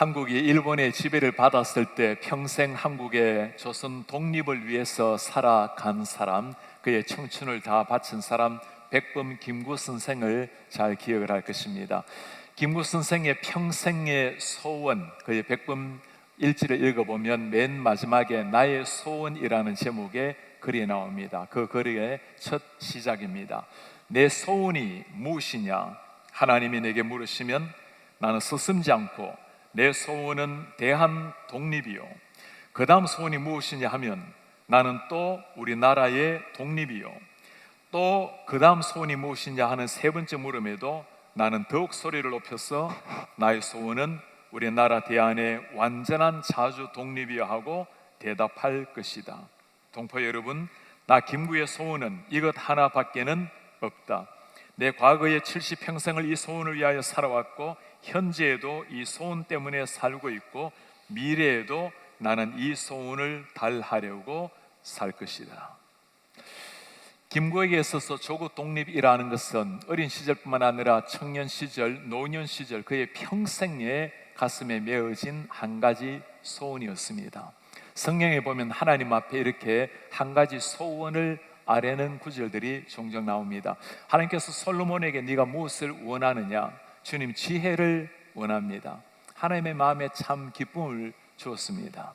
한국이 일본의 지배를 받았을 때 평생 한국의 조선 독립을 위해서 살아간 사람, 그의 청춘을 다 바친 사람, 백범 김구 선생을 잘 기억을 할 것입니다. 김구 선생의 평생의 소원, 그의 백범 일지를 읽어보면 맨 마지막에 나의 소원이라는 제목의 글이 나옵니다. 그 글의 첫 시작입니다. 내 소원이 무엇이냐? 하나님이 내게 물으시면 나는 서슴지 않고 내 소원은 대한 독립이요, 그 다음 소원이 무엇이냐 하면 나는 또 우리나라의 독립이요, 또 그 다음 소원이 무엇이냐 하는 세 번째 물음에도 나는 더욱 소리를 높여서 나의 소원은 우리나라 대한의 완전한 자주 독립이여 하고 대답할 것이다. 동포 여러분, 나 김구의 소원은 이것 하나밖에는 없다. 내 과거의 70평생을 이 소원을 위하여 살아왔고 현재에도 이 소원 때문에 살고 있고 미래에도 나는 이 소원을 달하려고 살 것이다. 김구에게 있어서 조국 독립이라는 것은 어린 시절뿐만 아니라 청년 시절, 노년 시절 그의 평생에 가슴에 메어진 한 가지 소원이었습니다. 성경에 보면 하나님 앞에 이렇게 한 가지 소원을 아뢰는 구절들이 종종 나옵니다. 하나님께서 솔로몬에게 네가 무엇을 원하느냐? 주님 지혜를 원합니다. 하나님의 마음에 참 기쁨을 주었습니다.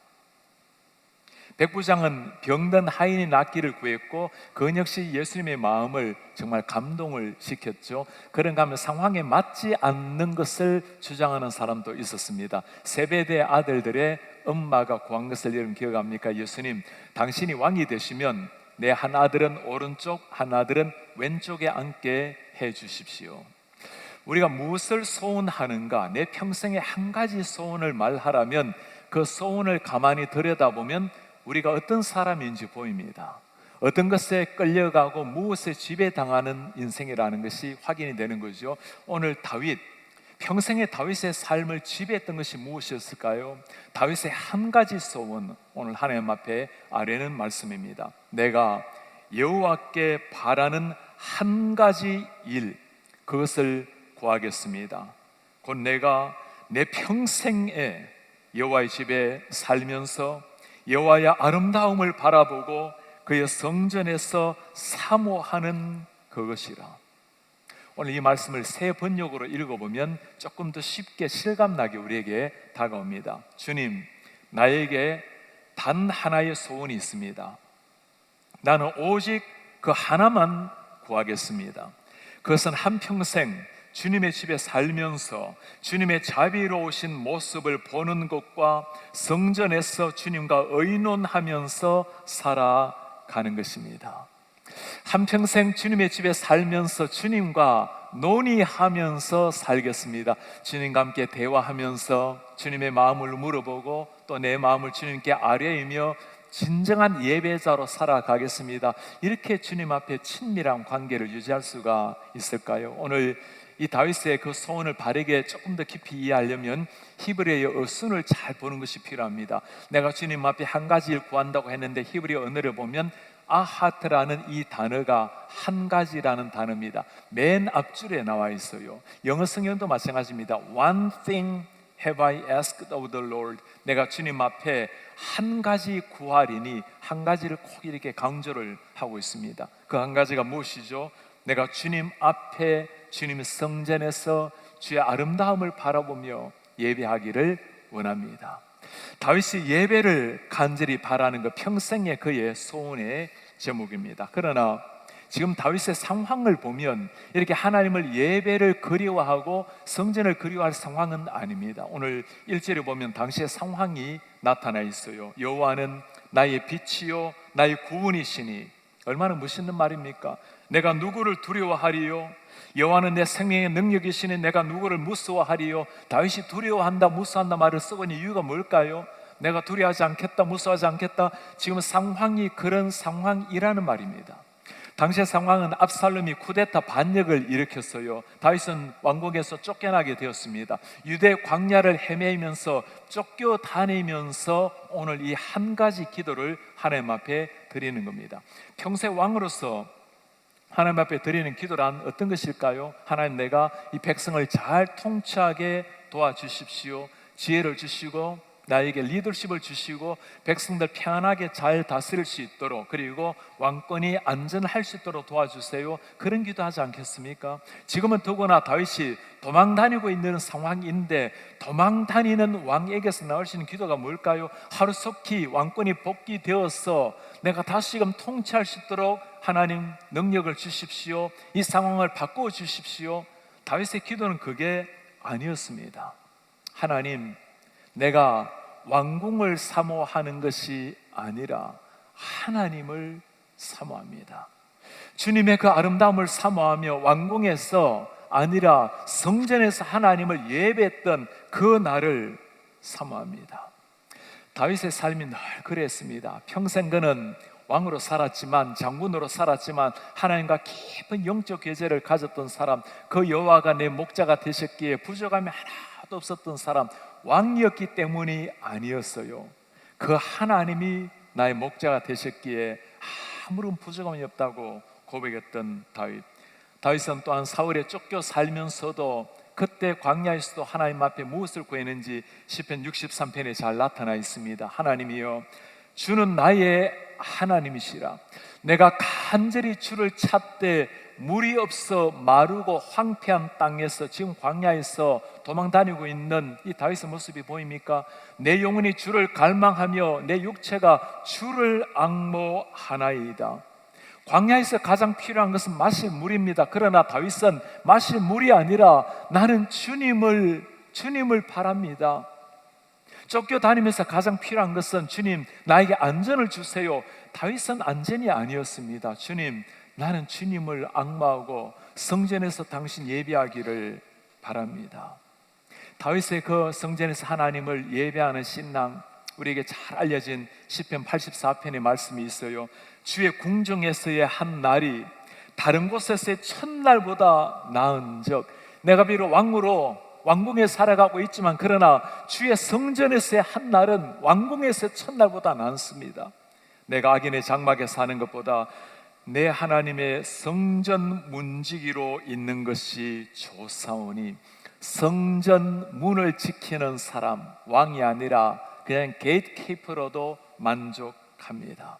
백부장은 병든 하인이 낫기를 구했고 그건 역시 예수님의 마음을 정말 감동을 시켰죠. 그런가 하면 상황에 맞지 않는 것을 주장하는 사람도 있었습니다. 세베대 아들들의 엄마가 구한 것을 여러분 기억합니까? 예수님, 당신이 왕이 되시면 내 한 아들은 오른쪽, 한 아들은 왼쪽에 앉게 해 주십시오. 우리가 무엇을 소원하는가, 내 평생에 한 가지 소원을 말하라면 그 소원을 가만히 들여다보면 우리가 어떤 사람인지 보입니다. 어떤 것에 끌려가고 무엇에 지배당하는 인생이라는 것이 확인이 되는 거죠. 오늘 다윗, 평생의 다윗의 삶을 지배했던 것이 무엇이었을까요? 다윗의 한 가지 소원, 오늘 하나님 앞에 아뢰는 말씀입니다. 내가 여호와께 바라는 한 가지 일, 그것을 구하겠습니다. 곧 내가 내 평생에 여호와의 집에 살면서 여호와의 아름다움을 바라보고 그의 성전에서 사모하는 그것이라. 오늘 이 말씀을 새 번역으로 읽어보면 조금 더 쉽게 실감나게 우리에게 다가옵니다. 주님, 나에게 단 하나의 소원이 있습니다. 나는 오직 그 하나만 구하겠습니다. 그것은 한평생 주님의 집에 살면서 주님의 자비로우신 모습을 보는 것과 성전에서 주님과 의논하면서 살아가는 것입니다. 한평생 주님의 집에 살면서 주님과 논의하면서 살겠습니다. 주님과 함께 대화하면서 주님의 마음을 물어보고 또 내 마음을 주님께 아뢰이며 진정한 예배자로 살아가겠습니다. 이렇게 주님 앞에 친밀한 관계를 유지할 수가 있을까요? 오늘 이 다윗의 그 소원을 바르게 조금 더 깊이 이해하려면 히브리어의 어순을 잘 보는 것이 필요합니다. 내가 주님 앞에 한 가지를 구한다고 했는데 히브리어 언어를 보면 아하트라는 이 단어가 한 가지라는 단어입니다. 맨 앞줄에 나와 있어요. 영어 성경도 마찬가지입니다. One thing have I asked of the Lord. 내가 주님 앞에 한 가지 구하리니, 한 가지를 꼭 이렇게 강조를 하고 있습니다. 그 한 가지가 무엇이죠? 내가 주님 앞에 주님의 성전에서 주의 아름다움을 바라보며 예배하기를 원합니다. 다윗이 예배를 간절히 바라는 것, 평생의 그의 소원의 제목입니다. 그러나 지금 다윗의 상황을 보면 이렇게 하나님을 예배를 그리워하고 성전을 그리워할 상황은 아닙니다. 오늘 1절에 보면 당시의 상황이 나타나 있어요. 여호와는 나의 빛이요 나의 구원이시니. 얼마나 멋있는 말입니까? 내가 누구를 두려워하리요? 여호와는 내 생명의 능력이시니 내가 누구를 무서워하리요? 다윗이 두려워한다, 무서워한다 말을 쓰고 있는 이유가 뭘까요? 내가 두려워하지 않겠다, 무서워하지 않겠다. 지금 상황이 그런 상황이라는 말입니다. 당시의 상황은 압살롬이 쿠데타 반역을 일으켰어요. 다윗은 왕국에서 쫓겨나게 되었습니다. 유대 광야를 헤매면서 쫓겨다니면서 오늘 이 한 가지 기도를 하나님 앞에 드리는 겁니다. 평생 왕으로서 하나님 앞에 드리는 기도란 어떤 것일까요? 하나님, 내가 이 백성을 잘 통치하게 도와주십시오. 지혜를 주시고 나에게 리더십을 주시고 백성들 편안하게 잘 다스릴 수 있도록, 그리고 왕권이 안전할 수 있도록 도와주세요. 그런 기도하지 않겠습니까? 지금은 더구나 다윗이 도망 다니고 있는 상황인데, 도망 다니는 왕에게서 나올 수 있는 기도가 뭘까요? 하루속히 왕권이 복귀되어서 내가 다시금 통치할 수 있도록 하나님 능력을 주십시오. 이 상황을 바꾸어 주십시오. 다윗의 기도는 그게 아니었습니다. 하나님, 내가 왕궁을 사모하는 것이 아니라 하나님을 사모합니다. 주님의 그 아름다움을 사모하며 왕궁에서 아니라 성전에서 하나님을 예배했던 그 날을 사모합니다. 다윗의 삶이 늘 그랬습니다. 평생 그는 왕으로 살았지만, 장군으로 살았지만 하나님과 깊은 영적 교제를 가졌던 사람, 그 여호와가 내 목자가 되셨기에 부족함이 하나도 없었던 사람, 왕이었기 때문이 아니었어요. 그 하나님이 나의 목자가 되셨기에 아무런 부족함이 없다고 고백했던 다윗. 다윗은 또한 사울에 쫓겨 살면서도 그때 광야에서도 하나님 앞에 무엇을 구했는지 시편 63편에 잘 나타나 있습니다. 하나님이여, 주는 나의 하나님이시라. 내가 간절히 주를 찾되 물이 없어 마르고 황폐한 땅에서, 지금 광야에서 도망 다니고 있는 이 다윗의 모습이 보입니까? 내 영혼이 주를 갈망하며 내 육체가 주를 앙모하나이다. 광야에서 가장 필요한 것은 마실 물입니다. 그러나 다윗은 마실 물이 아니라 나는 주님을 바랍니다. 쫓겨다니면서 가장 필요한 것은 주님, 나에게 안전을 주세요. 다윗은 안전이 아니었습니다. 주님, 나는 주님을 앙마하고 성전에서 당신 예배하기를 바랍니다. 다윗의 그 성전에서 하나님을 예배하는 신앙, 우리에게 잘 알려진 시편 84편의 말씀이 있어요. 주의 궁정에서의 한 날이 다른 곳에서의 첫날보다 나은 적, 내가 비록 왕궁에 살아가고 있지만 그러나 주의 성전에서의 한 날은 왕궁에서의 첫날보다 나습니다. 내가 악인의 장막에 사는 것보다 내 하나님의 성전 문지기로 있는 것이 좋사오니, 성전 문을 지키는 사람, 왕이 아니라 그냥 게이트키퍼로도 만족합니다.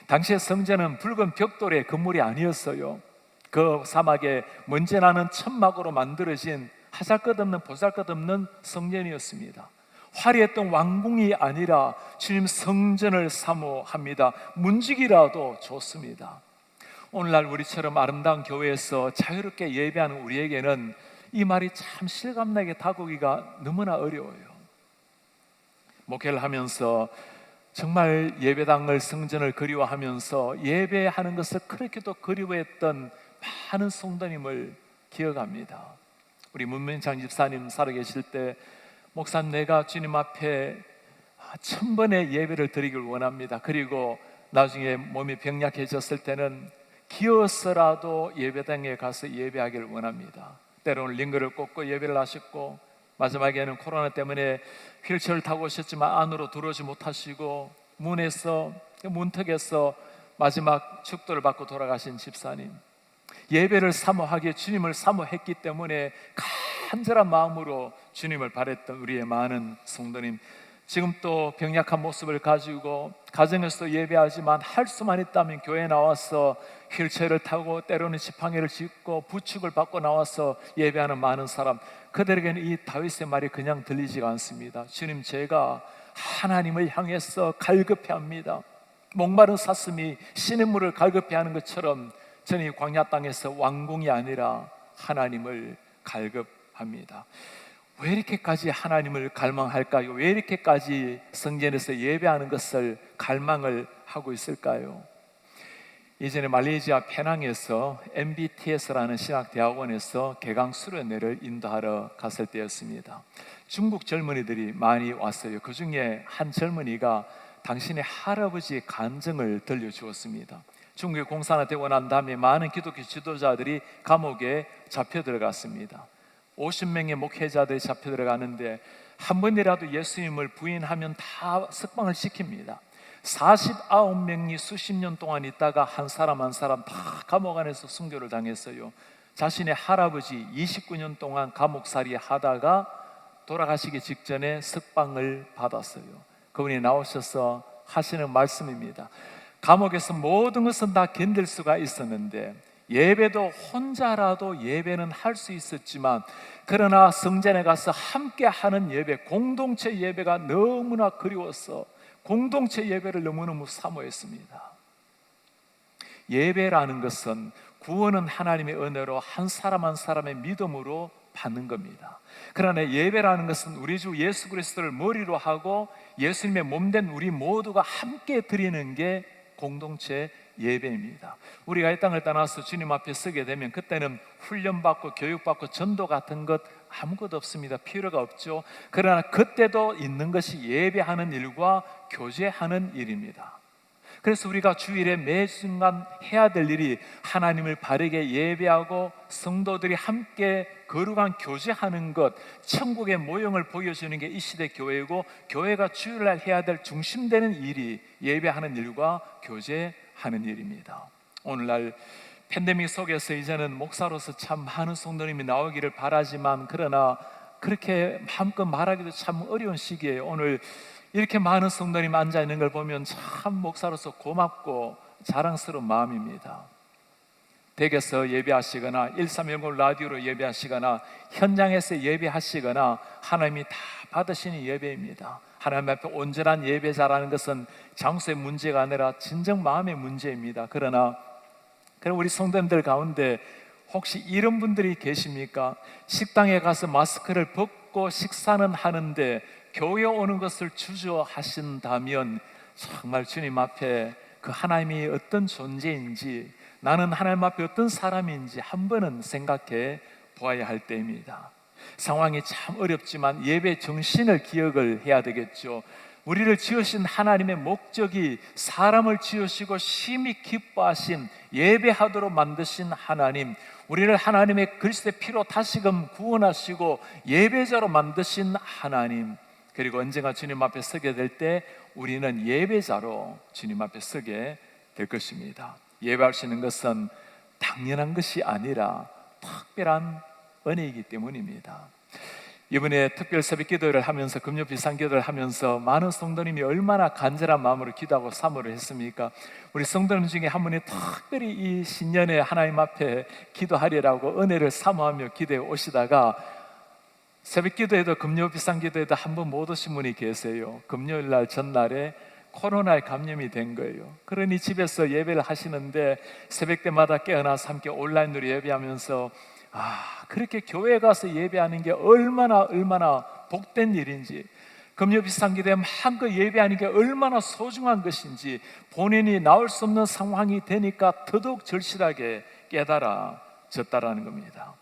당시의 성전은 붉은 벽돌의 건물이 아니었어요. 그 사막에 먼지 나는 천막으로 만들어진 하잘것없는 보잘것없는 성전이었습니다. 화려했던 왕궁이 아니라 주님 성전을 사모합니다. 문지기라도 좋습니다. 오늘날 우리처럼 아름다운 교회에서 자유롭게 예배하는 우리에게는 이 말이 참 실감나게 다가오기가 너무나 어려워요. 목회를 하면서 정말 예배당을, 성전을 그리워하면서 예배하는 것을 그렇게도 그리워했던 많은 성도님을 기억합니다. 우리 문민창 집사님 살아계실 때, 목사님, 내가 주님 앞에 1000번의 예배를 드리길 원합니다. 그리고 나중에 몸이 병약해졌을 때는 기어서라도 예배당에 가서 예배하기를 원합니다. 때로는 링거를 꽂고 예배를 하셨고, 마지막에는 코로나 때문에 휠체어를 타고 오셨지만 안으로 들어오지 못하시고 문턱에서 마지막 축도를 받고 돌아가신 집사님, 예배를 사모하기에 주님을 사모했기 때문에 간절한 마음으로 주님을 바랬던 우리의 많은 성도님, 지금 또 병약한 모습을 가지고 가정에서도 예배하지만 할 수만 있다면 교회에 나와서 휠체어를 타고 때로는 지팡이를 짚고 부축을 받고 나와서 예배하는 많은 사람, 그들에게는 이 다윗의 말이 그냥 들리지가 않습니다. 주님, 제가 하나님을 향해서 갈급해합니다. 목마른 사슴이 시냇물을 갈급해하는 것처럼 저는 이 광야 땅에서 왕궁이 아니라 하나님을 갈급합니다. 왜 이렇게까지 하나님을 갈망할까요? 왜 이렇게까지 성전에서 예배하는 것을 갈망을 하고 있을까요? 이전에 말레이시아 페낭에서 MBTS라는 신학대학원에서 개강 수련회를 인도하러 갔을 때였습니다. 중국 젊은이들이 많이 왔어요. 그 중에 한 젊은이가 당신의 할아버지의 간증을 들려주었습니다. 중국에 공산화 되고 난 다음에 많은 기독교 지도자들이 감옥에 잡혀 들어갔습니다. 50명의 목회자들이 잡혀 들어가는데 한 번이라도 예수님을 부인하면 다 석방을 시킵니다. 49명이 수십 년 동안 있다가 한 사람 한 사람 다 감옥 안에서 순교를 당했어요. 자신의 할아버지 29년 동안 감옥살이 하다가 돌아가시기 직전에 석방을 받았어요. 그분이 나오셔서 하시는 말씀입니다. 감옥에서 모든 것은 다 견딜 수가 있었는데, 예배도 혼자라도 예배는 할 수 있었지만, 그러나 성전에 가서 함께 하는 예배, 공동체 예배가 너무나 그리워서 공동체 예배를 너무너무 사모했습니다. 예배라는 것은 구원은 하나님의 은혜로 한 사람 한 사람의 믿음으로 받는 겁니다. 그러나 예배라는 것은 우리 주 예수 그리스도를 머리로 하고 예수님의 몸된 우리 모두가 함께 드리는 게 공동체 예배입니다. 우리가 이 땅을 떠나서 주님 앞에 서게 되면 그때는 훈련받고 교육받고 전도 같은 것 아무것도 없습니다. 필요가 없죠. 그러나 그때도 있는 것이 예배하는 일과 교제하는 일입니다. 그래서 우리가 주일에 매 순간 해야 될 일이 하나님을 바르게 예배하고 성도들이 함께 거룩한 교제하는 것, 천국의 모형을 보여주는 게 이 시대 교회이고, 교회가 주일날 해야 될 중심되는 일이 예배하는 일과 교제하는 일입니다. 오늘날 팬데믹 속에서 이제는 목사로서 참 많은 성도님이 나오기를 바라지만, 그러나 그렇게 마음껏 말하기도 참 어려운 시기예요. 오늘 이렇게 많은 성도님 앉아 있는 걸 보면 참 목사로서 고맙고 자랑스러운 마음입니다. 댁에서 예배하시거나 1310 라디오로 예배하시거나 현장에서 예배하시거나 하나님이 다 받으시는 예배입니다. 하나님 앞에 온전한 예배자라는 것은 장소의 문제가 아니라 진정 마음의 문제입니다. 그러나 우리 성도님들 가운데 혹시 이런 분들이 계십니까? 식당에 가서 마스크를 벗고 식사는 하는데 교회 오는 것을 주저하신다면 정말 주님 앞에 그 하나님이 어떤 존재인지, 나는 하나님 앞에 어떤 사람인지 한 번은 생각해 보아야 할 때입니다. 상황이 참 어렵지만 예배 정신을 기억을 해야 되겠죠. 우리를 지으신 하나님의 목적이 사람을 지으시고 심히 기뻐하신 예배하도록 만드신 하나님, 우리를 하나님의 그리스도의 피로 다시금 구원하시고 예배자로 만드신 하나님, 그리고 언젠가 주님 앞에 서게 될 때 우리는 예배자로 주님 앞에 서게 될 것입니다. 예배할 수 있는 것은 당연한 것이 아니라 특별한 은혜이기 때문입니다. 이번에 특별 새벽 기도를 하면서, 금요 비상 기도를 하면서 많은 성도님이 얼마나 간절한 마음으로 기도하고 사모를 했습니까? 우리 성도님 중에 한 분이 특별히 이 신년에 하나님 앞에 기도하리라고 은혜를 사모하며 기도해 오시다가 새벽 기도에도 금요 비상 기도에도 한 번 못 오신 분이 계세요. 금요일 날 전날에 코로나에 감염이 된 거예요. 그러니 집에서 예배를 하시는데 새벽 때마다 깨어나서 함께 온라인으로 예배하면서 그렇게 교회 가서 예배하는 게 얼마나 복된 일인지, 금요 비상 기도에 마음껏 예배하는 게 얼마나 소중한 것인지 본인이 나올 수 없는 상황이 되니까 더더욱 절실하게 깨달아졌다라는 겁니다.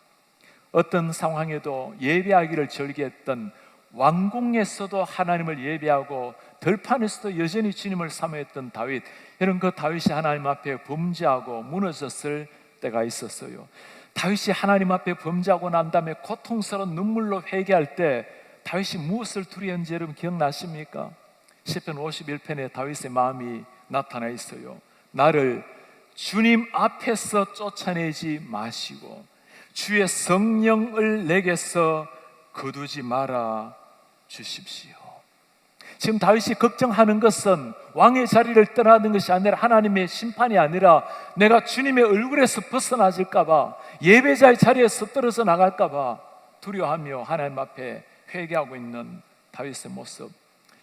어떤 상황에도 예배하기를 절기했던, 왕궁에서도 하나님을 예배하고 들판에서도 여전히 주님을 사모했던 다윗, 이런 그 다윗이 하나님 앞에 범죄하고 무너졌을 때가 있었어요. 다윗이 하나님 앞에 범죄하고 난 다음에 고통스러운 눈물로 회개할 때 다윗이 무엇을 두려웠는지 여러분 기억나십니까? 시편 51편에 다윗의 마음이 나타나 있어요. 나를 주님 앞에서 쫓아내지 마시고 주의 성령을 내게서 거두지 말아 주십시오. 지금 다윗이 걱정하는 것은 왕의 자리를 떠나는 것이 아니라 하나님의 심판이 아니라 내가 주님의 얼굴에서 벗어나질까 봐, 예배자의 자리에서 떨어져 나갈까 봐 두려워하며 하나님 앞에 회개하고 있는 다윗의 모습.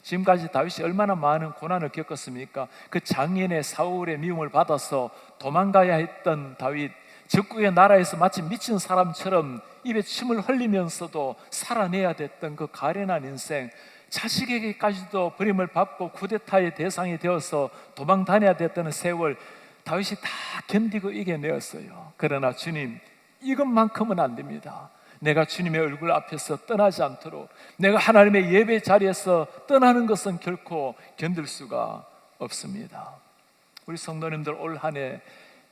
지금까지 다윗이 얼마나 많은 고난을 겪었습니까? 그 장인의 사울의 미움을 받아서 도망가야 했던 다윗, 적국의 나라에서 마치 미친 사람처럼 입에 침을 흘리면서도 살아내야 됐던 그 가련한 인생, 자식에게까지도 버림을 받고 쿠데타의 대상이 되어서 도망 다녀야 됐다는 세월, 다윗이 다 견디고 이겨내었어요. 그러나 주님, 이것만큼은 안 됩니다. 내가 주님의 얼굴 앞에서 떠나지 않도록, 내가 하나님의 예배 자리에서 떠나는 것은 결코 견딜 수가 없습니다. 우리 성도님들 올 한 해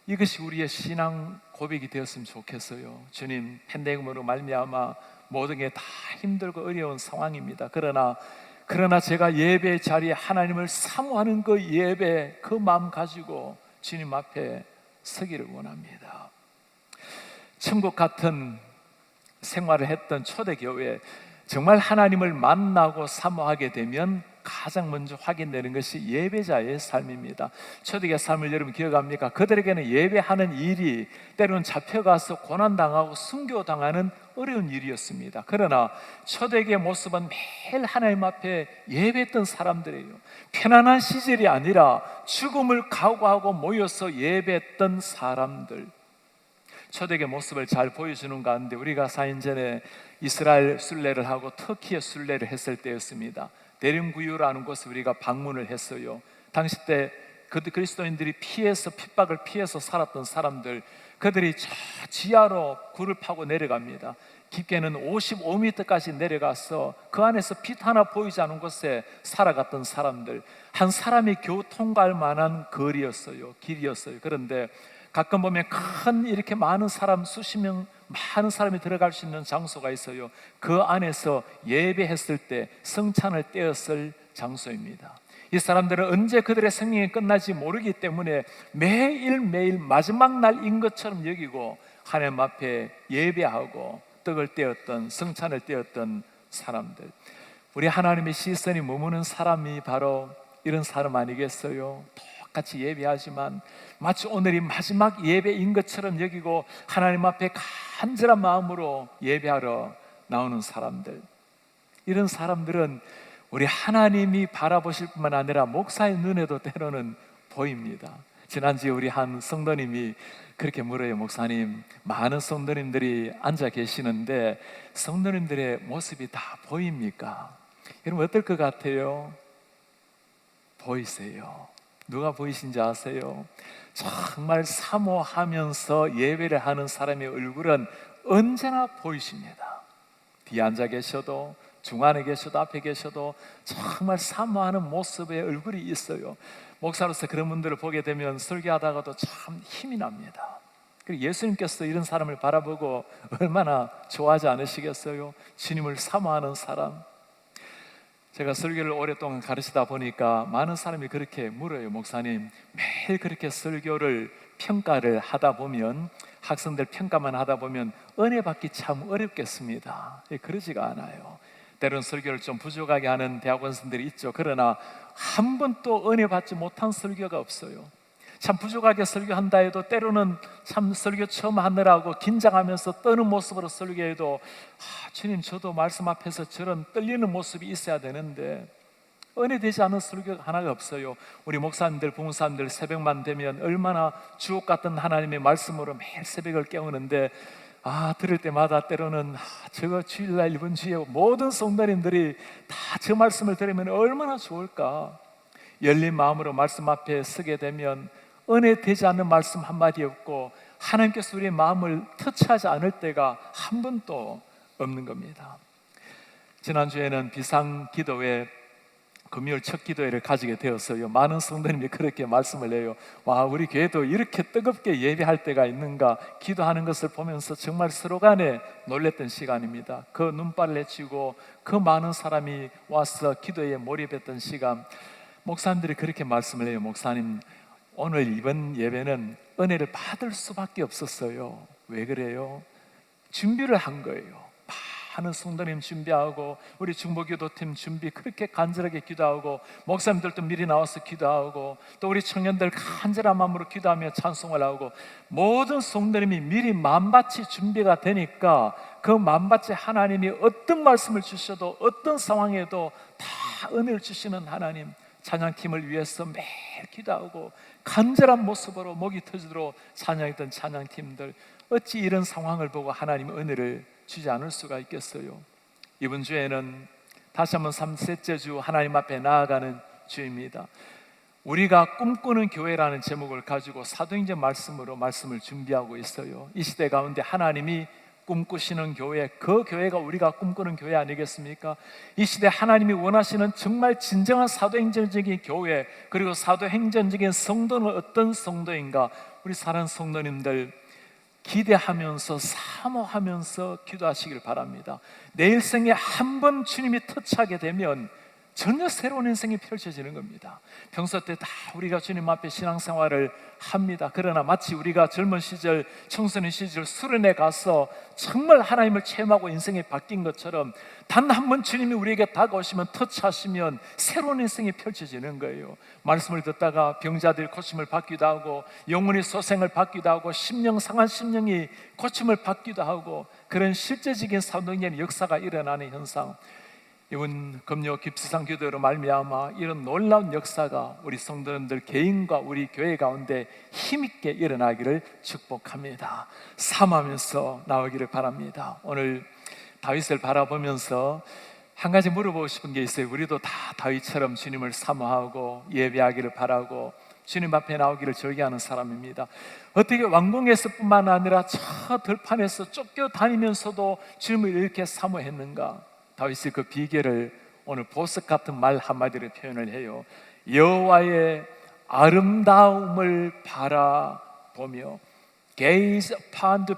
이것이 우리의 신앙 고백이 되었으면 좋겠어요. 주님, 팬데믹으로 말미암아 모든 게 다 힘들고 어려운 상황입니다. 그러나 제가 예배 자리에 하나님을 사모하는 그 예배, 그 마음 가지고 주님 앞에 서기를 원합니다. 천국 같은 생활을 했던 초대교회, 정말 하나님을 만나고 사모하게 되면 가장 먼저 확인되는 것이 예배자의 삶입니다. 초대교회 삶을 여러분 기억합니까? 그들에게는 예배하는 일이 때로는 잡혀가서 고난당하고 순교당하는 어려운 일이었습니다. 그러나 초대교회의 모습은 매일 하나님 앞에 예배했던 사람들이에요. 편안한 시절이 아니라 죽음을 각오하고 모여서 예배했던 사람들. 초대교회 모습을 잘 보여주는 가운데 우리가 4년 전에 이스라엘 순례를 하고 터키에 순례를 했을 때였습니다. 대령구유라는 곳에 우리가 방문을 했어요. 당시 때 그리스도인들이 핍박을 피해서 살았던 사람들, 그들이 저 지하로 굴을 파고 내려갑니다. 깊게는 55m까지 내려가서 그 안에서 빛 하나 보이지 않은 곳에 살아갔던 사람들, 한 사람이 겨우 통과할 만한 거리였어요. 길이었어요. 그런데 가끔 보면 큰 이렇게 많은 사람, 수십 명 많은 사람이 들어갈 수 있는 장소가 있어요. 그 안에서 예배했을 때 성찬을 떼었을 장소입니다. 이 사람들은 언제 그들의 생명이 끝날지 모르기 때문에 매일매일 마지막 날인 것처럼 여기고 하나님 앞에 예배하고 떡을 떼었던, 성찬을 떼었던 사람들. 우리 하나님의 시선이 머무는 사람이 바로 이런 사람 아니겠어요? 똑같이 예배하지만 마치 오늘이 마지막 예배인 것처럼 여기고 하나님 앞에 간절한 마음으로 예배하러 나오는 사람들. 이런 사람들은 우리 하나님이 바라보실 뿐만 아니라 목사의 눈에도 때로는 보입니다. 지난주에 우리 한 성도님이 그렇게 물어요. 목사님, 많은 성도님들이 앉아 계시는데 성도님들의 모습이 다 보입니까? 여러분 어떨 것 같아요? 보이세요? 누가 보이신지 아세요? 정말 사모하면서 예배를 하는 사람의 얼굴은 언제나 보이십니다. 뒤에 앉아 계셔도, 중안에 계셔도, 앞에 계셔도 정말 사모하는 모습의 얼굴이 있어요. 목사로서 그런 분들을 보게 되면 설교하다가도 참 힘이 납니다. 그리고 예수님께서 이런 사람을 바라보고 얼마나 좋아하지 않으시겠어요? 주님을 사모하는 사람. 제가 설교를 오랫동안 가르치다 보니까 많은 사람이 그렇게 물어요. 목사님, 매일 그렇게 설교를 평가를 하다 보면, 학생들 평가만 하다 보면 은혜 받기 참 어렵겠습니다. 그러지가 않아요. 때로는 설교를 좀 부족하게 하는 대학원생들이 있죠. 그러나 한 번도 은혜 받지 못한 설교가 없어요. 참 부족하게 설교한다 해도 때로는 참 설교 처음 하느라고 긴장하면서 떠는 모습으로 설교해도 주님, 저도 말씀 앞에서 저런 떨리는 모습이 있어야 되는데 은혜 되지 않은 설교가 하나가 없어요. 우리 목사님들, 부목사님들 새벽만 되면 얼마나 주옥 같은 하나님의 말씀으로 매일 새벽을 깨우는데 들을 때마다 때로는 저거 주일날 이번 주에 모든 성도님들이 다 저 말씀을 들으면 얼마나 좋을까. 열린 마음으로 말씀 앞에 서게 되면 은혜 되지 않는 말씀 한마디 없고 하나님께서 우리의 마음을 터치하지 않을 때가 한 번도 없는 겁니다. 지난주에는 비상기도회 금요일 첫 기도회를 가지게 되었어요. 많은 성도님이 그렇게 말씀을 해요. 와, 우리 교회도 이렇게 뜨겁게 예배할 때가 있는가. 기도하는 것을 보면서 정말 서로 간에 놀랬던 시간입니다. 그 눈발을 헤치고 그 많은 사람이 와서 기도에 몰입했던 시간. 목사님들이 그렇게 말씀을 해요. 목사님, 오늘 이번 예배는 은혜를 받을 수밖에 없었어요. 왜 그래요? 준비를 한 거예요. 많은 성도님 준비하고 우리 중보기도팀 준비 그렇게 간절하게 기도하고 목사님들도 미리 나와서 기도하고 또 우리 청년들 간절한 마음으로 기도하며 찬송을 하고 모든 성도님이 미리 마음밭이 준비가 되니까 그 마음밭에 하나님이 어떤 말씀을 주셔도 어떤 상황에도 다 은혜를 주시는 하나님, 찬양팀을 위해서 매일 기도하고 간절한 모습으로 목이 터지도록 찬양했던 찬양팀들, 어찌 이런 상황을 보고 하나님의 은혜를 주지 않을 수가 있겠어요? 이번 주에는 다시 한번 3셋째 주 하나님 앞에 나아가는 주입니다. 우리가 꿈꾸는 교회라는 제목을 가지고 사도행전 말씀으로 말씀을 준비하고 있어요. 이 시대 가운데 하나님이 꿈꾸시는 교회, 그 교회가 우리가 꿈꾸는 교회 아니겠습니까? 이 시대 하나님이 원하시는 정말 진정한 사도행전적인 교회, 그리고 사도행전적인 성도는 어떤 성도인가? 우리 사랑하는 성도님들 기대하면서 사모하면서 기도하시길 바랍니다. 내일 생에 한 번 주님이 터치하게 되면 전혀 새로운 인생이 펼쳐지는 겁니다. 평소 때 다 우리가 주님 앞에 신앙생활을 합니다. 그러나 마치 우리가 젊은 시절, 청소년 시절 수련회 가서 정말 하나님을 체험하고 인생이 바뀐 것처럼 단 한 번 주님이 우리에게 다가오시면, 터치하시면 새로운 인생이 펼쳐지는 거예요. 말씀을 듣다가 병자들이 고침을 받기도 하고, 영혼이 소생을 받기도 하고, 상한 심령이 고침을 받기도 하고, 그런 실제적인 사도행전의 역사가 일어나는 현상, 이번 금요 깊이상 기도로 말미암아 이런 놀라운 역사가 우리 성도님들 개인과 우리 교회 가운데 힘있게 일어나기를 축복합니다. 삼하면서 나오기를 바랍니다. 오늘 다윗을 바라보면서 한 가지 물어보고 싶은 게 있어요. 우리도 다 다윗처럼 주님을 사모하고 예배하기를 바라고 주님 앞에 나오기를 즐겨하는 사람입니다. 어떻게 왕궁에서뿐만 아니라 저 들판에서 쫓겨다니면서도 주님을 이렇게 사모했는가? 다윗이 그 비결을 오늘 보석 같은 말 한마디로 표현을 해요. 여호와의 아름다움을 바라보며, gaze upon the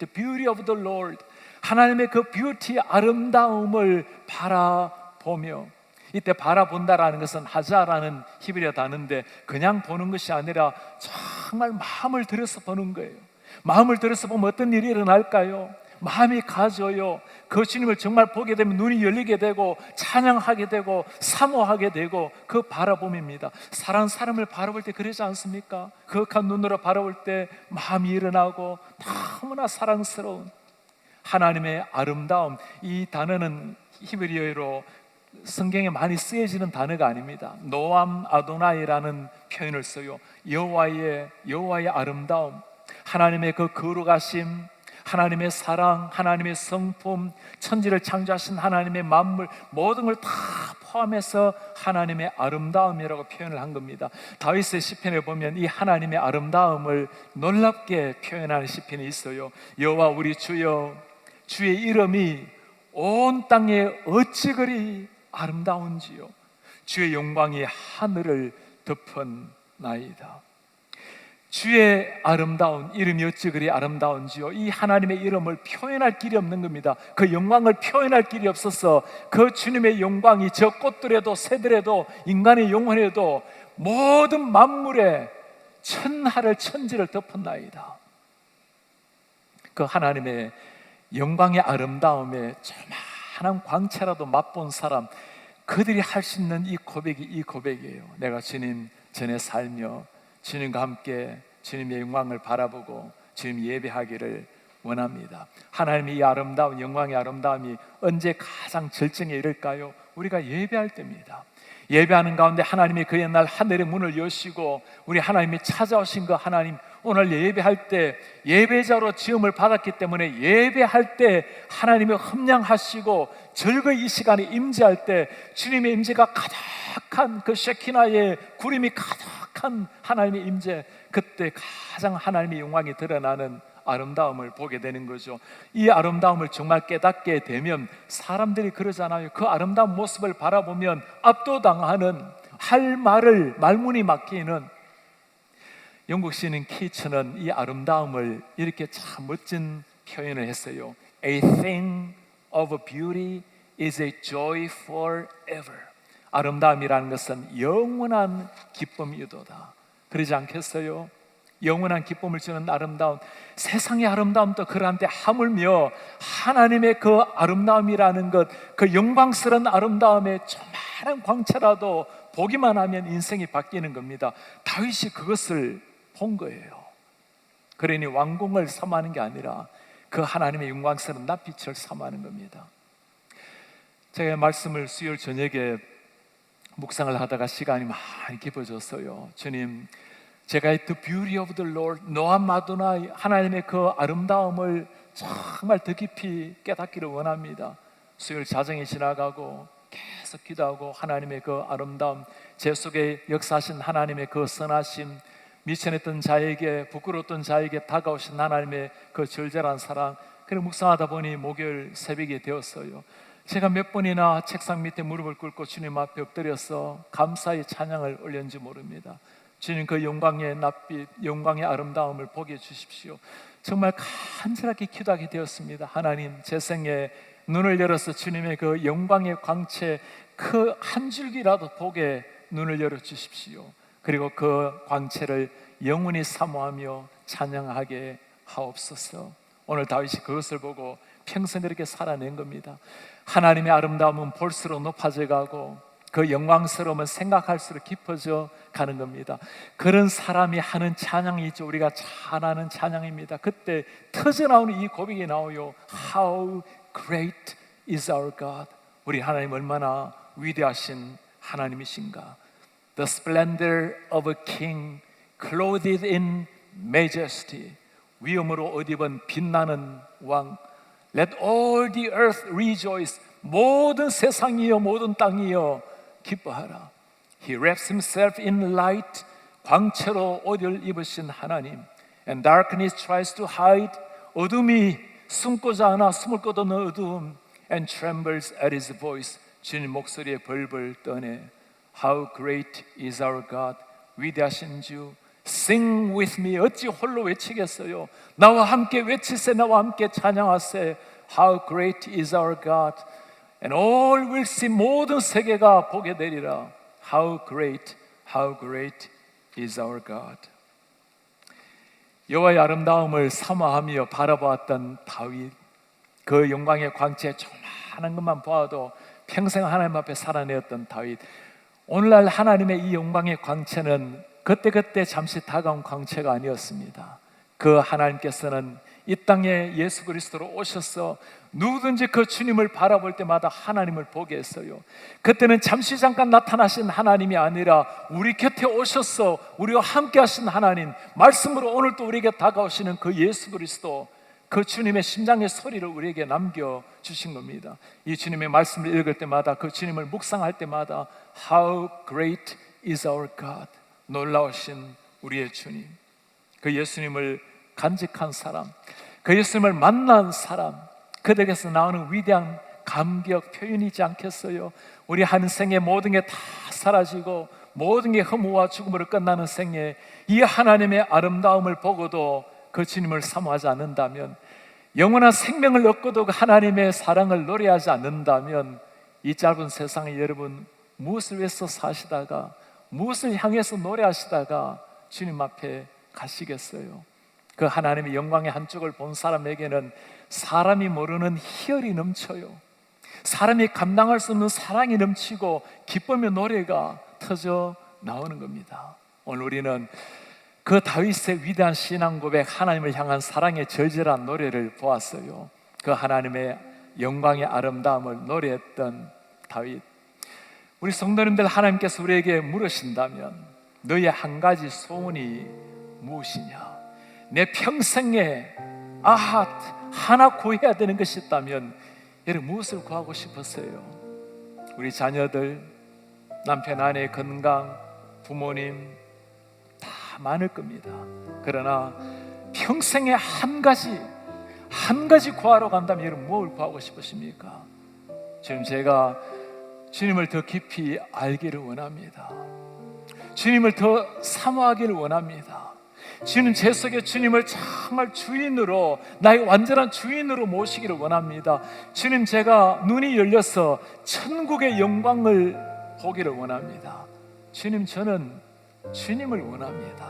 beauty of the Lord. 하나님의 그 뷰티, 아름다움을 바라보며. 이때 바라본다라는 것은 하자라는 히브리어 단어인데 그냥 보는 것이 아니라 정말 마음을 들여서 보는 거예요. 마음을 들여서 보면 어떤 일이 일어날까요? 마음이 가져요. 그 주님을 정말 보게 되면 눈이 열리게 되고 찬양하게 되고 사모하게 되고, 그 바라봄입니다. 사랑하는 사람을 바라볼 때 그러지 않습니까? 그윽한 눈으로 바라볼 때 마음이 일어나고 너무나 사랑스러운 하나님의 아름다움. 이 단어는 히브리어로 성경에 많이 쓰여지는 단어가 아닙니다. 노암 아도나이라는 표현을 써요. 여호와의 아름다움, 하나님의 그 거룩하심, 하나님의 사랑, 하나님의 성품, 천지를 창조하신 하나님의 만물, 모든 걸 다 포함해서 하나님의 아름다움이라고 표현을 한 겁니다. 다윗의 시편에 보면 이 하나님의 아름다움을 놀랍게 표현하는 시편이 있어요. 여호와 우리 주여, 주의 이름이 온 땅에 어찌 그리 아름다운지요, 주의 영광이 하늘을 덮은나이다. 주의 아름다운 이름이 어찌 그리 아름다운지요. 이 하나님의 이름을 표현할 길이 없는 겁니다. 그 영광을 표현할 길이 없어서 그 주님의 영광이 저 꽃들에도 새들에도 인간의 영혼에도 모든 만물에 천하를 천지를 덮은나이다. 그 하나님의 영광의 아름다움에 조그마한 광채라도 맛본 사람, 그들이 할 수 있는 이 고백이에요. 내가 주님 전에 살며 주님과 함께 주님의 영광을 바라보고 주님 예배하기를 원합니다. 하나님의 이 아름다운 영광의 아름다움이 언제 가장 절정에 이를까요? 우리가 예배할 때입니다. 예배하는 가운데 하나님이 그 옛날 하늘의 문을 여시고 우리 하나님이 찾아오신 그 하나님, 오늘 예배할 때 예배자로 지음을 받았기 때문에 예배할 때 하나님이 흠량하시고 즐거이 이 시간에 임재할 때 주님의 임재가 가득한 그 쉐키나의 구름이 가득한 하나님의 임재, 그때 가장 하나님의 영광이 드러나는 아름다움을 보게 되는 거죠. 이 아름다움을 정말 깨닫게 되면 사람들이 그러잖아요. 그 아름다운 모습을 바라보면 압도당하는, 할 말을 말문이 막히는. 영국 시인 키츠는 이 아름다움을 이렇게 참 멋진 표현을 했어요. A thing of beauty is a joy forever. 아름다움이라는 것은 영원한 기쁨이도다. 그러지 않겠어요? 영원한 기쁨을 주는 아름다움, 세상의 아름다움도 그러한데 하물며 하나님의 그 아름다움이라는 것, 그 영광스러운 아름다움에 조그마한 광채라도 보기만 하면 인생이 바뀌는 겁니다. 다윗이 그것을 본 거예요. 그러니 왕궁을 사모하는 게 아니라 그 하나님의 영광스러운 낯빛을 사모하는 겁니다. 제가 말씀을 수요일 저녁에 묵상을 하다가 시간이 많이 깊어졌어요. 주님, 제가 The beauty of the Lord, 노암 아도나이, 하나님의 그 아름다움을 정말 더 깊이 깨닫기를 원합니다. 수요일 자정이 지나가고 계속 기도하고 하나님의 그 아름다움, 제 속에 역사하신 하나님의 그 선하심, 미천했던 자에게, 부끄러웠던 자에게 다가오신 하나님의 그 절절한 사랑, 그리고 묵상하다 보니 목요일 새벽이 되었어요. 제가 몇 번이나 책상 밑에 무릎을 꿇고 주님 앞에 엎드려서 감사의 찬양을 올렸는지 모릅니다. 주님, 그 영광의 낯빛, 영광의 아름다움을 보게 해주십시오. 정말 간절하게 기도하게 되었습니다. 하나님, 제 생에 눈을 열어서 주님의 그 영광의 광채, 그 한 줄기라도 보게 눈을 열어 주십시오. 그리고 그 광채를 영원히 사모하며 찬양하게 하옵소서. 오늘 다윗이 그것을 보고 평생 그렇게 살아낸 겁니다. 하나님의 아름다움은 볼수록 높아져 가고 그 영광스러움은 생각할수록 깊어져 가는 겁니다. 그런 사람이 하는 찬양이 있죠. 우리가 잘 아는 찬양입니다. 그때 터져나오는 이 고백이 나오요. How great is our God. 우리 하나님 얼마나 위대하신 하나님이신가. The splendor of a king clothed in majesty. 위엄으로 옷 입은 빛나는 왕. Let all the earth rejoice. 모든 세상이여 모든 땅이여 기뻐하라. He wraps himself in light. 광채로 옷을 입으신 하나님. And darkness tries to hide. 어둠이 숨고자 하나 숨을 곳 없는 어두움. And trembles at his voice. 주님 목소리에 벌벌 떠네. How great is our God. 위대하신 주. Sing with me. 어찌 홀로 외치겠어요. 나와 함께 외치세. 나와 함께 찬양하세. How great is our God. And all will see. 모든 세계가 보게 되리라. How great is our God. 여호와의 아름다움을 사모하며 바라보았던 다윗, 그 영광의 광채 조그마한 것만 보아도 평생 하나님 앞에 살아내었던 다윗, 오늘날 하나님의 이 영광의 광채는 그때그때 잠시 다가온 광채가 아니었습니다. 그 하나님께서는 이 땅에 예수 그리스도로 오셔서 누구든지 그 주님을 바라볼 때마다 하나님을 보게 했어요. 그때는 잠시 잠깐 나타나신 하나님이 아니라 우리 곁에 오셔서 우리와 함께 하신 하나님, 말씀으로 오늘 또 우리에게 다가오시는 그 예수 그리스도, 그 주님의 심장의 소리를 우리에게 남겨주신 겁니다. 이 주님의 말씀을 읽을 때마다, 그 주님을 묵상할 때마다 How great is our God. 놀라우신 우리의 주님, 그 예수님을 간직한 사람, 그 예수님을 만난 사람, 그들에게서 나오는 위대한 감격 표현이지 않겠어요? 우리 한 생의 모든 게 다 사라지고 모든 게 허무와 죽음으로 끝나는 생에 이 하나님의 아름다움을 보고도 그 주님을 사모하지 않는다면, 영원한 생명을 얻고도 그 하나님의 사랑을 노래하지 않는다면, 이 짧은 세상에 여러분 무엇을 위해서 사시다가, 무엇을 향해서 노래하시다가 주님 앞에 가시겠어요? 그 하나님의 영광의 한쪽을 본 사람에게는 사람이 모르는 희열이 넘쳐요. 사람이 감당할 수 없는 사랑이 넘치고 기쁨의 노래가 터져 나오는 겁니다. 오늘 우리는 그 다윗의 위대한 신앙 고백, 하나님을 향한 사랑의 절절한 노래를 보았어요. 그 하나님의 영광의 아름다움을 노래했던 다윗. 우리 성도님들, 하나님께서 우리에게 물으신다면 너의 한 가지 소원이 무엇이냐? 내 평생에 하나 구해야 되는 것이 있다면 여러분 무엇을 구하고 싶었어요? 우리 자녀들, 남편 아내의 건강, 부모님 다 많을 겁니다. 그러나 평생에 한 가지 구하러 간다면 여러분 뭘 구하고 싶으십니까? 지금 제가 주님을 더 깊이 알기를 원합니다. 주님을 더 사모하기를 원합니다. 주님, 제 속에 주님을 정말 주인으로, 나의 완전한 주인으로 모시기를 원합니다. 주님, 제가 눈이 열려서 천국의 영광을 보기를 원합니다. 주님, 저는 주님을 원합니다.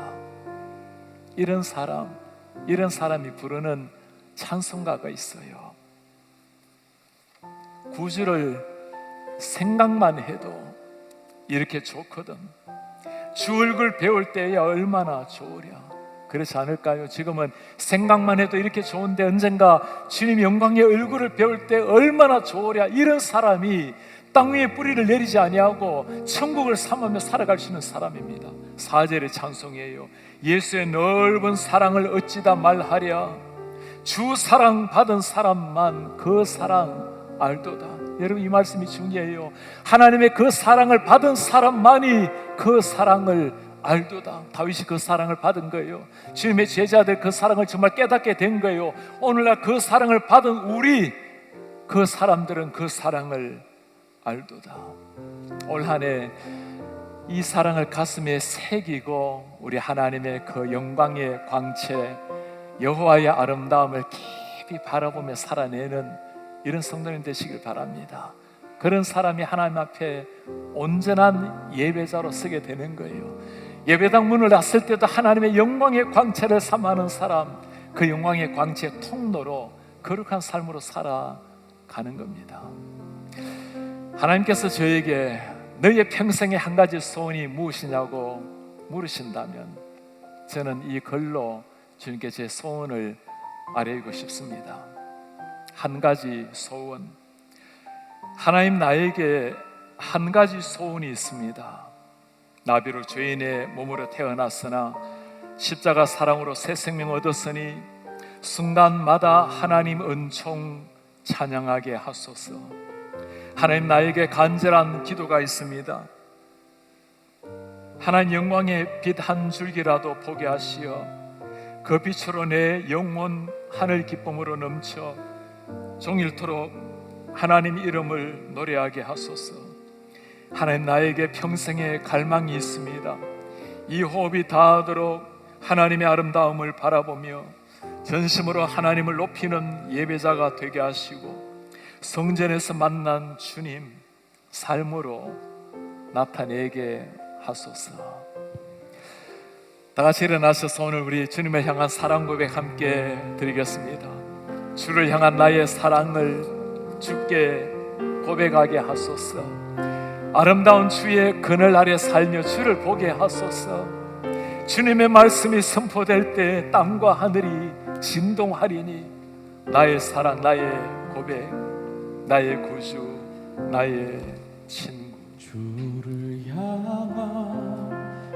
이런 사람이 부르는 찬송가가 있어요. 구주를 생각만 해도 이렇게 좋거든. 주 얼굴 배울 때야 얼마나 좋으랴. 그렇지 않을까요? 지금은 생각만 해도 이렇게 좋은데 언젠가 주님 영광의 얼굴을 배울 때 얼마나 좋으랴. 이런 사람이 땅 위에 뿌리를 내리지 아니하고 천국을 삼으며 살아갈 수 있는 사람입니다. 4절의 찬송이에요. 예수의 넓은 사랑을 어찌다 말하랴. 주 사랑 받은 사람만 그 사랑 알도다. 여러분, 이 말씀이 중요해요. 하나님의 그 사랑을 받은 사람만이 그 사랑을 알도다. 다윗이 그 사랑을 받은 거예요. 주님의 제자들 그 사랑을 정말 깨닫게 된 거예요. 오늘날 그 사랑을 받은 우리 그 사람들은 그 사랑을 알도다. 올 한 해 이 사랑을 가슴에 새기고 우리 하나님의 그 영광의 광채, 여호와의 아름다움을 깊이 바라보며 살아내는 이런 성도님 되시길 바랍니다. 그런 사람이 하나님 앞에 온전한 예배자로 서게 되는 거예요. 예배당 문을 놨을 때도 하나님의 영광의 광채를 삼하는 사람, 그 영광의 광채의 통로로 거룩한 삶으로 살아가는 겁니다. 하나님께서 저에게 너의 평생에 한 가지 소원이 무엇이냐고 물으신다면 저는 이 글로 주님께 제 소원을 아뢰고 싶습니다. 한 가지 소원. 하나님, 나에게 한 가지 소원이 있습니다. 나비로 죄인의 몸으로 태어났으나 십자가 사랑으로 새 생명 얻었으니 순간마다 하나님 은총 찬양하게 하소서. 하나님, 나에게 간절한 기도가 있습니다. 하나님, 영광의 빛 한 줄기라도 보게 하시어 그 빛으로 내 영혼 하늘 기쁨으로 넘쳐 종일토록 하나님 이름을 노래하게 하소서. 하나님, 나에게 평생의 갈망이 있습니다. 이 호흡이 닿도록 하나님의 아름다움을 바라보며 전심으로 하나님을 높이는 예배자가 되게 하시고 성전에서 만난 주님 삶으로 나타내게 하소서. 다 같이 일어나셔서 오늘 우리 주님을 향한 사랑 고백 함께 드리겠습니다. 주를 향한 나의 사랑을 주께 고백하게 하소서. 아름다운 주의 그늘 아래 살며 주를 보게 하소서. 주님의 말씀이 선포될 때 땅과 하늘이 진동하리니 나의 사랑, 나의 고백, 나의 구주, 나의 친구. 주를 향한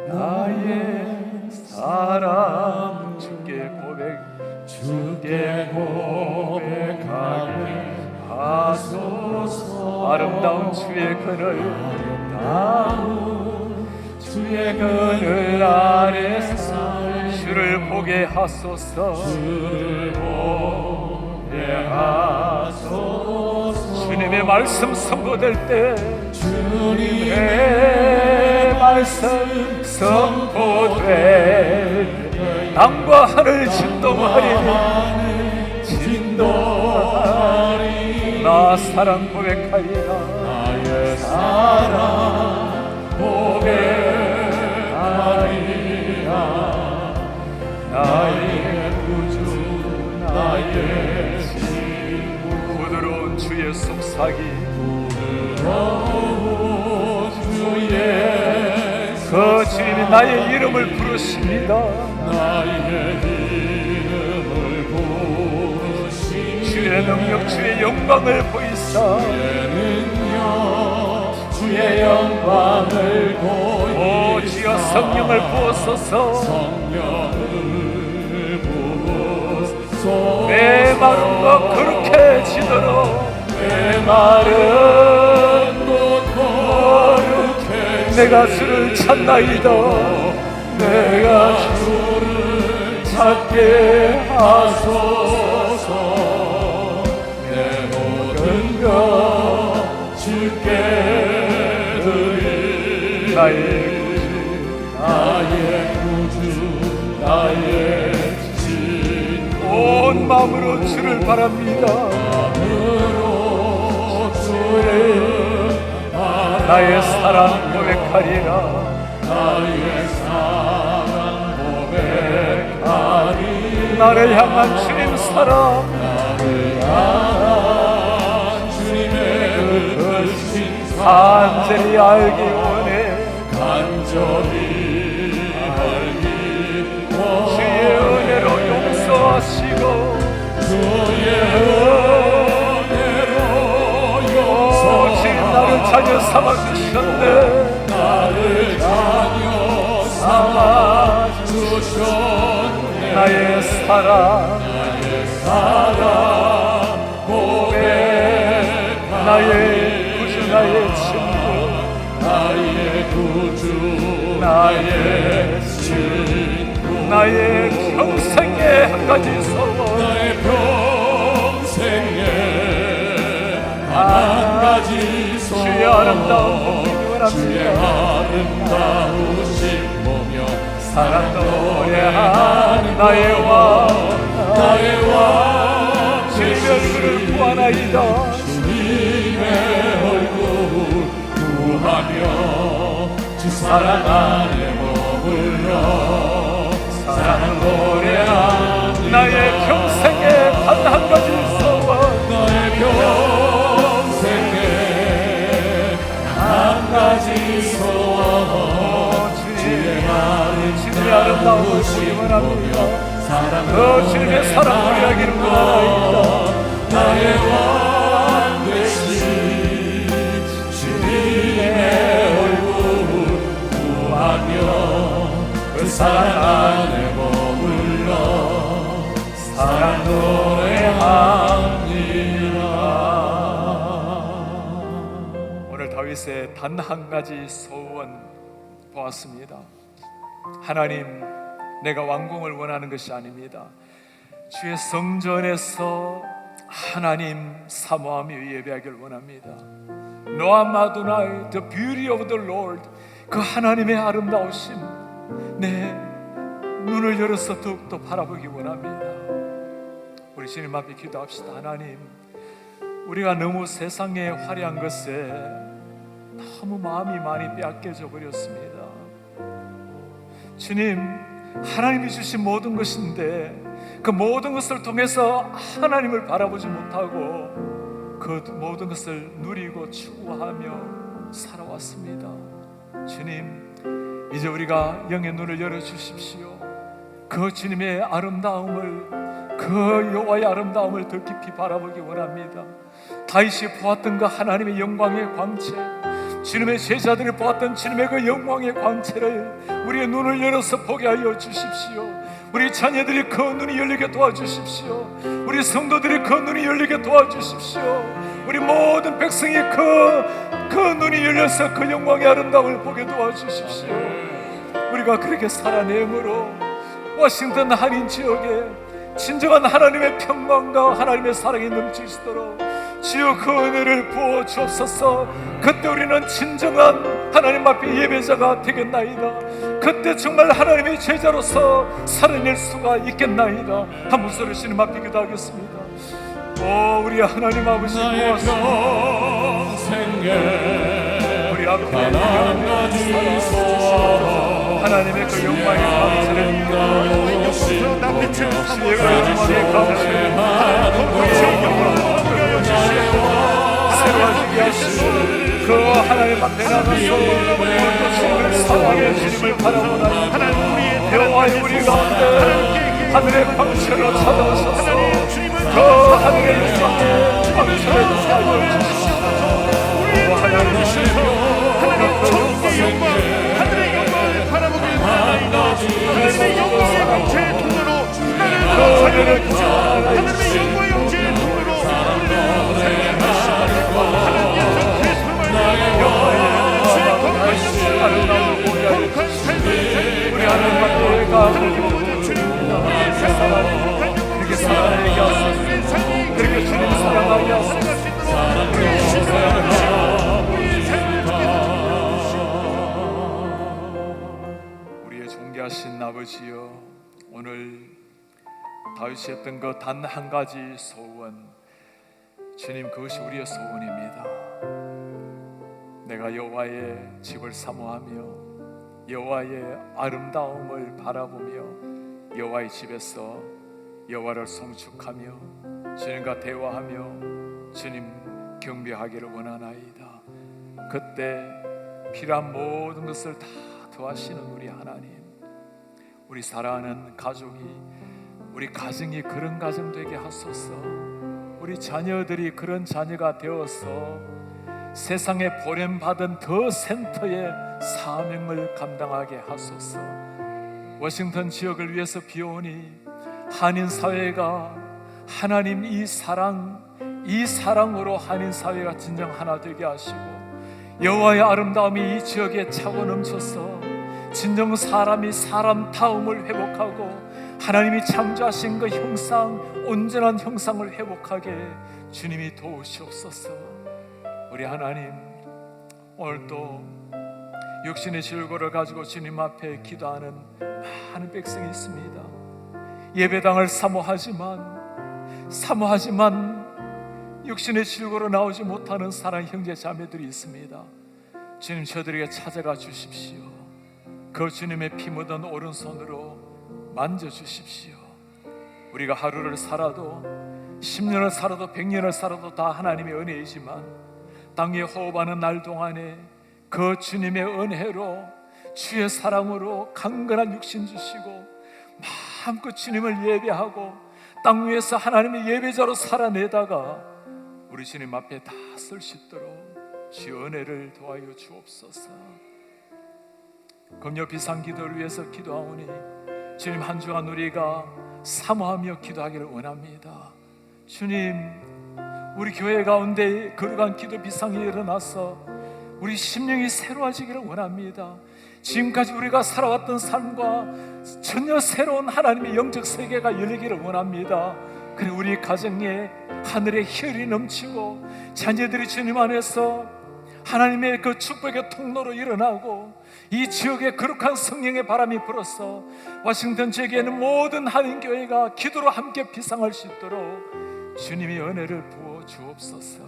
나의 사랑 주께 고백하게 하소서. 아름다운 주의 그늘, 주의 그늘 아래서 주를 보게 하소서. 주님의 말씀 선포될 때 주님의 말씀 선포될 때 땅과 하늘 진동하리니 나 사랑 고백하리라. 나의 사랑 고백하리라. 나의 구주, 나의 친구. 부드러운 주의 속삭이, 부드러운 주의 그 주님이 나의 이름을 부르십니다. 나의 이름을 부르십니다. 주의 능력, 주의 영광을 보이사, 주의 영광을 보이사. 오 주여 성령을 부어소서. 내 마른 것 거룩해지도록, 내 마른 것 거룩해. 내가 주를 찾나이다. 내가 주를 찾게 하소서. 내 모든 것 주께 드리. 나의 구주, 나의 온 마음으로 주를 바랍니다. 나의 사랑 고백하리라. 나의 사랑 고백하리라. 나를 향한 주님 사랑, 나를 향한 주님의 그 크신 사랑 간절히 알기 원해. 간절히 주의 은혜로 용서하시고, 주의 은혜로 용서하시고 나를 자녀 삼아주셨네. 나를 자녀 삼아주셨네. 나의 사랑, 나의 사랑 고백. 나의 구주, 나의 친구. 나의 구주, 나의 친구. 나의 평생의 한 가지 소원. 나의 평생의 한 가지 소원. 주의 아름다운 복음이 원합니다. 주의 아름다우신 보며 사랑 노래하는 나의 왕, 나의 왕. 주님의 얼굴을 구하나이다. 주님의 얼굴 구하며 주 사랑 안에 머물러 사랑 노래하니 나의 평생에 단 한 가지 소원 나의 평생에 한 가지 소원 주의 말을 주님의 아름다운 모습을 원합니다. 주님의 사랑 노래하기를 원하나이다. 나의 왕 되신 주님의 얼굴 구하며 그 사랑 안에 머물러 사랑 노래합니다. 오늘 다윗의 단 한 가지 소원 보았습니다. 하나님, 내가 왕궁을 원하는 것이 아닙니다. 주의 성전에서 하나님 사모하며 예배하기를 원합니다. 노암 아도나이, the beauty of the Lord, 그 하나님의 아름다우심 내 눈을 열어서 더욱더 바라보기 원합니다. 우리 주님 앞에 기도합시다. 하나님, 우리가 너무 세상의 화려한 것에 너무 마음이 많이 빼앗겨져 버렸습니다. 주님, 하나님이 주신 모든 것인데 그 모든 것을 통해서 하나님을 바라보지 못하고 그 모든 것을 누리고 추구하며 살아왔습니다. 주님, 이제 우리가 영의 눈을 열어주십시오. 그 주님의 아름다움을, 그 여호와의 아름다움을 더 깊이 바라보기 원합니다. 다윗이 보았던 그 하나님의 영광의 광채, 주님의 제자들이 보았던 주님의 그 영광의 광채를 우리의 눈을 열어서 보게 하여 주십시오. 우리 자녀들이 그 눈이 열리게 도와주십시오. 우리 성도들이 그 눈이 열리게 도와주십시오. 우리 모든 백성이 그 눈이 열려서 그 영광의 아름다움을 보게 도와주십시오. 우리가 그렇게 살아내므로 워싱턴 한인 지역에 진정한 하나님의 평강과 하나님의 사랑이 넘치시도록 주여 그 은혜를 부어 주옵소서. 그때 우리는 진정한 하나님 앞에 예배자가 되겠나이다. 그때 정말 하나님의 제자로서 살아낼 수가 있겠나이다. 한 목소리 주님 앞에 기도하겠습니다. 오, 우리 하나님 아버지 고맙습니다. 우리 앞에 하나님의 그 영광의 광채를 새로워지게 하시고 그 하나님 앞에 나가서 주님을 사랑해 주님을 바라보나 여호와의 우리 가운데 하늘의 광채로 찾아오셔서 그 하늘의 영광의 광채를 찾아주시옵소서. 하나님 하늘의 영광을 바라보게 하나님 하나님의 영광의 영체의 통로로 나를 살려주시옵소서. 하나님의 영광의 영체의 통로로 우리를 살려주시옵소서. 하나님의 그리스도를 주의 거룩한 삶을 우리 하나님 앞에 하나님의 주님입니다. 그렇게 살아내게 하소서. 그렇게 주님 사랑하게 하소서. 우리의 존귀하신 아버지여, 오늘 다윗이 했던 그 단 한 가지 소원, 주님 그것이 우리의 소원입니다. 내가 여호와의 집을 사모하며 여호와의 아름다움을 바라보며 여호와의 집에서 여호와를 송축하며 주님과 대화하며 주님 경배하기를 원하나이다. 그때 필요한 모든 것을 다 더하시는 우리 하나님, 우리 사랑하는 가족이, 우리 가정이 그런 가정 되게 하소서. 우리 자녀들이 그런 자녀가 되어서 세상에 보냄받은 더 센터의 사명을 감당하게 하소서. 워싱턴 지역을 위해서 비오니 한인 사회가 하나님 이 사랑으로 한인 사회가 진정 하나 되게 하시고 여호와의 아름다움이 이 지역에 차고 넘쳐서 진정 사람이 사람다움을 회복하고 하나님이 창조하신 그 형상, 온전한 형상을 회복하게 주님이 도우시옵소서. 우리 하나님, 오늘도 육신의 질고를 가지고 주님 앞에 기도하는 많은 백성이 있습니다. 예배당을 사모하지만 육신의 질고로 나오지 못하는 사랑 형제 자매들이 있습니다. 주님, 저들에게 찾아가 주십시오. 그 주님의 피 묻은 오른손으로 만져주십시오. 우리가 하루를 살아도 10년을 살아도 100년을 살아도 다 하나님의 은혜이지만 땅 위에 호흡하는 날 동안에 그 주님의 은혜로, 주의 사랑으로 강건한 육신 주시고 마음껏 주님을 예배하고 땅 위에서 하나님의 예배자로 살아내다가 우리 주님 앞에 다 설 수 있도록 주의 은혜를 도와여 주옵소서. 금요 비상 기도를 위해서 기도하오니 주님, 한 주간 우리가 사모하며 기도하기를 원합니다. 주님, 우리 교회 가운데 거룩한 기도 비상이 일어나서 우리 심령이 새로워지기를 원합니다. 지금까지 우리가 살아왔던 삶과 전혀 새로운 하나님의 영적 세계가 열리기를 원합니다. 그리고 우리 가정에 하늘의 혈이 넘치고 자녀들이 주님 안에서 하나님의 그 축복의 통로로 일어나고 이 지역에 거룩한 성령의 바람이 불어서 워싱턴 지역에 있는 모든 한인교회가 기도로 함께 비상할 수 있도록 주님이 은혜를 부어 주옵소서.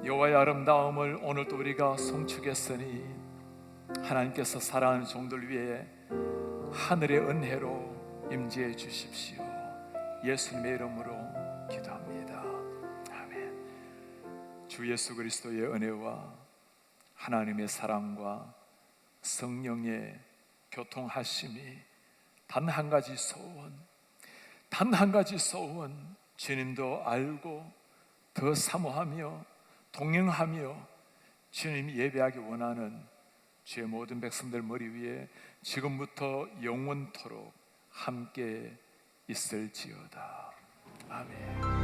여호와의 아름다움을 오늘도 우리가 송축했으니 하나님께서 사랑하는 종들 위해 하늘의 은혜로 임재해 주십시오. 예수님의 이름으로 기도합니다. 아멘. 주 예수 그리스도의 은혜와 하나님의 사랑과 성령의 교통하심이 단 한 가지 소원, 단 한 가지 소원, 주님도 알고 더 사모하며 동행하며 주님 예배하기 원하는 주의 모든 백성들 머리 위에 지금부터 영원토록 함께 있을지어다. 아멘.